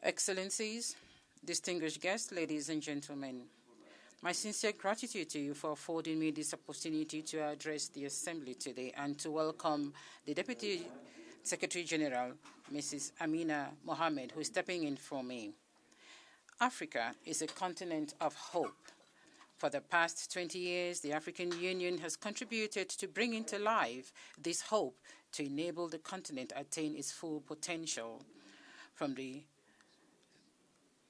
Excellencies, distinguished guests, ladies and gentlemen, my sincere gratitude to you for affording me this opportunity to address the Assembly today and to welcome the Deputy Secretary General, Mrs. Amina Mohammed, who is stepping in for me. Africa is a continent of hope. For the past 20 years, the African Union has contributed to bringing to life this hope to enable the continent attain its full potential. From the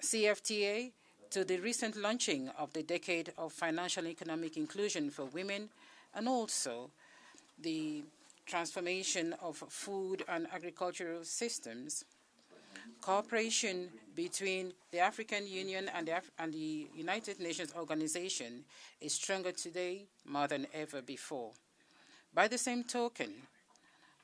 CFTA to the recent launching of the Decade of Financial and Economic Inclusion for Women, and also the transformation of food and agricultural systems, cooperation between the African Union and the United Nations Organization is stronger today more than ever before. By the same token,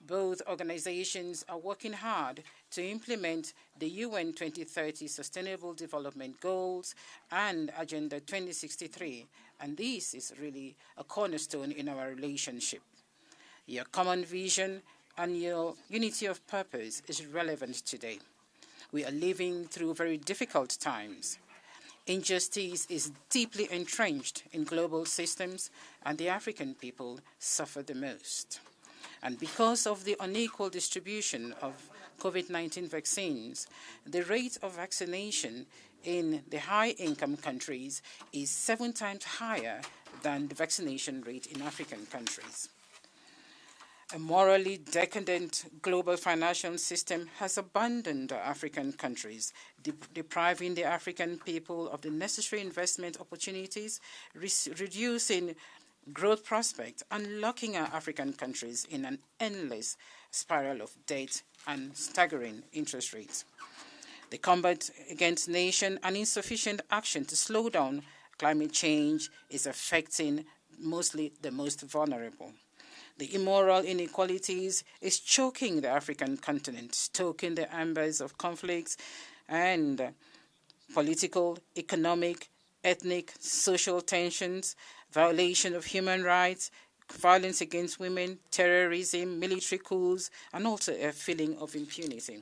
both organizations are working hard to implement the UN 2030 Sustainable Development Goals and Agenda 2063, and this is really a cornerstone in our relationship. Your common vision and your unity of purpose is relevant today. We are living through very difficult times. Injustice is deeply entrenched in global systems, and the African people suffer the most. And because of the unequal distribution of COVID-19 vaccines, the rate of vaccination in the high-income countries is 7 times higher than the vaccination rate in African countries. A morally decadent global financial system has abandoned African countries, depriving the African people of the necessary investment opportunities, reducing growth prospects, and locking our African countries in an endless spiral of debt and staggering interest rates. The combat against nation and insufficient action to slow down climate change is affecting mostly the most vulnerable. The immoral inequalities is choking the African continent, stoking the embers of conflicts and political, economic, ethnic, social tensions, violation of human rights, violence against women, terrorism, military coups, and also a feeling of impunity.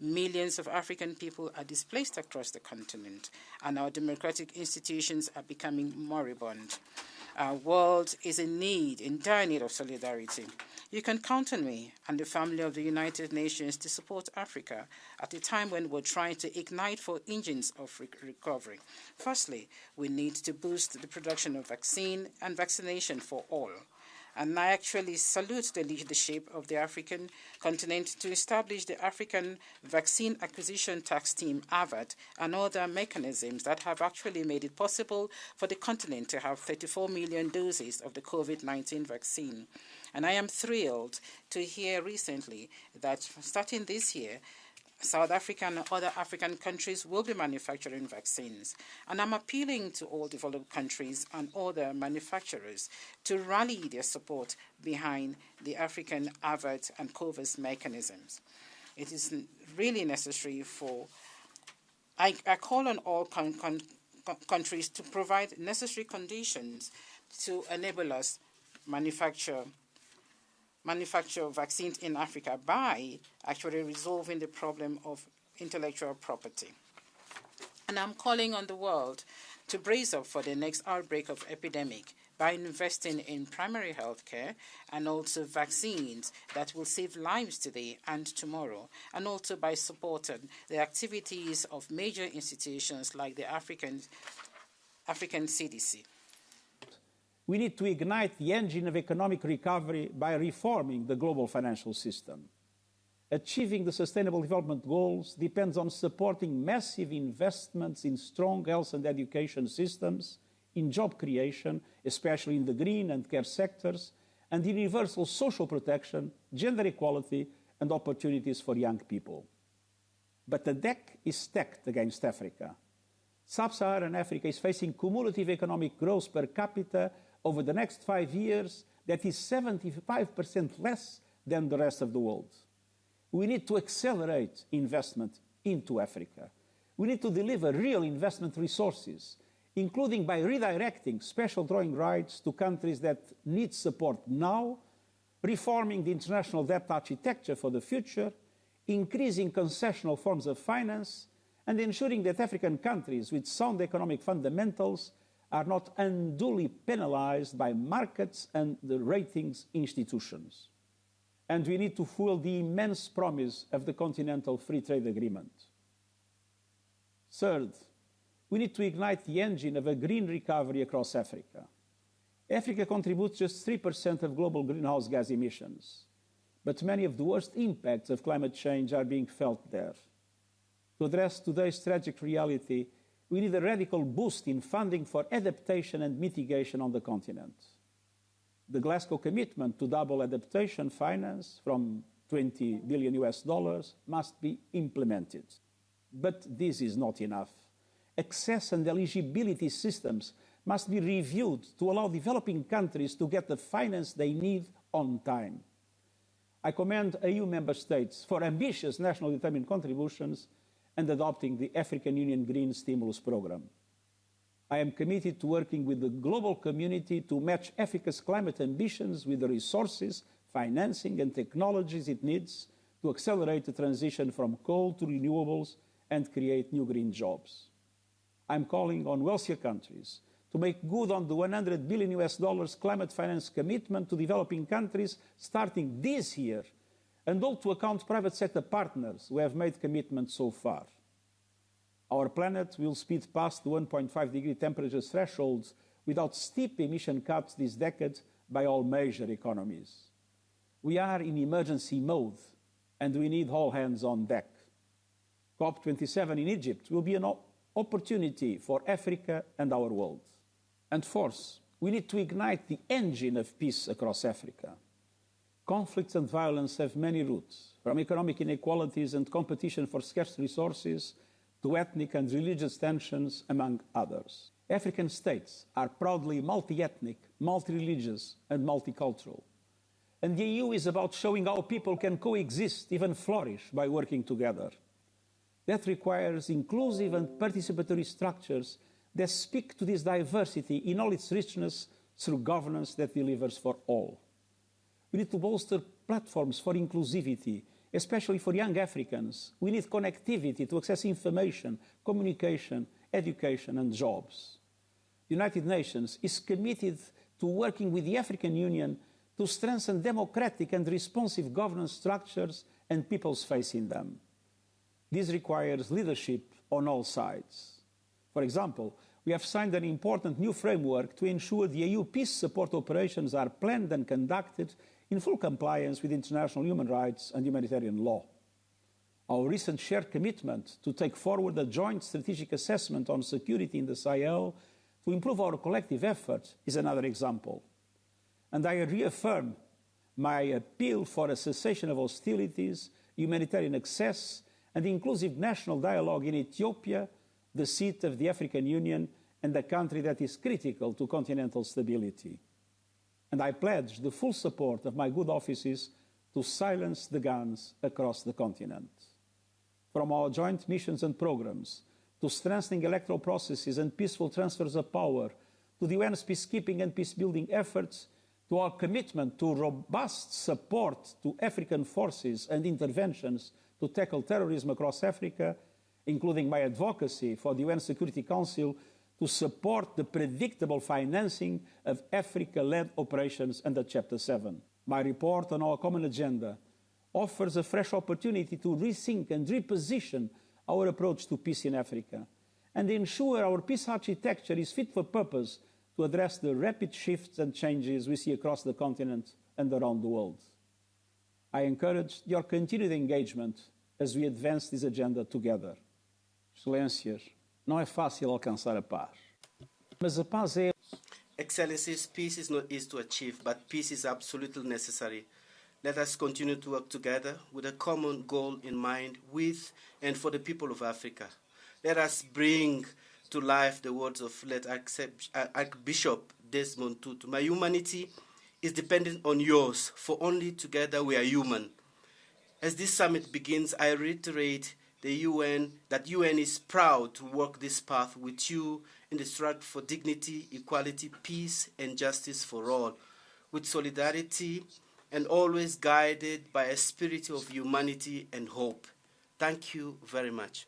Millions of African people are displaced across the continent, and our democratic institutions are becoming moribund. Our world is in dire need of solidarity. You can count on me and the family of the United Nations to support Africa at a time when we're trying to ignite 4 engines of recovery. Firstly, we need to boost the production of vaccine and vaccination for all. And I actually salute the leadership of the African continent to establish the African Vaccine Acquisition Tax Team, AVAT, and other mechanisms that have actually made it possible for the continent to have 34 million doses of the COVID-19 vaccine. And I am thrilled to hear recently that starting this year, South Africa and other African countries will be manufacturing vaccines. And I'm appealing to all developed countries and other manufacturers to rally their support behind the African AVAT and COVAX mechanisms. It is really necessary I call on all countries to provide necessary conditions to enable us manufacture vaccines in Africa by actually resolving the problem of intellectual property. And I'm calling on the world to brace up for the next outbreak of epidemic by investing in primary health care and also vaccines that will save lives today and tomorrow, and also by supporting the activities of major institutions like the African CDC. We need to ignite the engine of economic recovery by reforming the global financial system. Achieving the Sustainable Development Goals depends on supporting massive investments in strong health and education systems, in job creation, especially in the green and care sectors, and in universal social protection, gender equality, and opportunities for young people. But the deck is stacked against Africa. Sub-Saharan Africa is facing cumulative economic growth per capita over the next 5 years that is 75% less than the rest of the world. We need to accelerate investment into Africa. We need to deliver real investment resources, including by redirecting special drawing rights to countries that need support now, reforming the international debt architecture for the future, increasing concessional forms of finance, and ensuring that African countries with sound economic fundamentals are not unduly penalized by markets and the ratings institutions. And we need to fuel the immense promise of the Continental Free Trade Agreement. Third, we need to ignite the engine of a green recovery across Africa. Africa contributes just 3% of global greenhouse gas emissions, but many of the worst impacts of climate change are being felt there. To address today's tragic reality, we need a radical boost in funding for adaptation and mitigation on the continent. The Glasgow commitment to double adaptation finance from $20 billion must be implemented. But this is not enough. Access and eligibility systems must be reviewed to allow developing countries to get the finance they need on time. I commend EU member states for ambitious nationally determined contributions and adopting the African Union Green Stimulus Programme. I am committed to working with the global community to match Africa's climate ambitions with the resources, financing and technologies it needs to accelerate the transition from coal to renewables and create new green jobs. I'm calling on wealthier countries to make good on the $100 billion climate finance commitment to developing countries starting this year, and hold to account private sector partners who have made commitments so far. Our planet will speed past the 1.5-degree temperature thresholds without steep emission cuts this decade by all major economies. We are in emergency mode, and we need all hands on deck. COP27 in Egypt will be an opportunity for Africa and our world. And fourth, we need to ignite the engine of peace across Africa. Conflicts and violence have many roots, from economic inequalities and competition for scarce resources to ethnic and religious tensions, among others. African states are proudly multi-ethnic, multi-religious, and multicultural. And the EU is about showing how people can coexist, even flourish, by working together. That requires inclusive and participatory structures that speak to this diversity in all its richness through governance that delivers for all. We need to bolster platforms for inclusivity, especially for young Africans. We need connectivity to access information, communication, education, and jobs. The United Nations is committed to working with the African Union to strengthen democratic and responsive governance structures and people's faith in them. This requires leadership on all sides. For example, we have signed an important new framework to ensure the EU peace support operations are planned and conducted in full compliance with international human rights and humanitarian law. Our recent shared commitment to take forward a joint strategic assessment on security in the Sahel to improve our collective effort is another example. And I reaffirm my appeal for a cessation of hostilities, humanitarian access, and inclusive national dialogue in Ethiopia, the seat of the African Union and a country that is critical to continental stability. And I pledge the full support of my good offices to silence the guns across the continent. From our joint missions and programs, to strengthening electoral processes and peaceful transfers of power, to the UN's peacekeeping and peacebuilding efforts, to our commitment to robust support to African forces and interventions to tackle terrorism across Africa, including my advocacy for the UN Security Council to support the predictable financing of Africa-led operations under Chapter 7. My report on our common agenda offers a fresh opportunity to rethink and reposition our approach to peace in Africa and ensure our peace architecture is fit for purpose to address the rapid shifts and changes we see across the continent and around the world. I encourage your continued engagement as we advance this agenda together. Excelências, não é fácil alcançar a paz, mas a paz é... Excellencies, peace is not easy to achieve, but peace is absolutely necessary. Let us continue to work together with a common goal in mind with and for the people of Africa. Let us bring to life the words of late Archbishop Desmond Tutu. My humanity is dependent on yours, for only together we are human. As this summit begins, I reiterate that UN is proud to walk this path with you in the struggle for dignity, equality, peace, and justice for all, with solidarity and always guided by a spirit of humanity and hope. Thank you very much.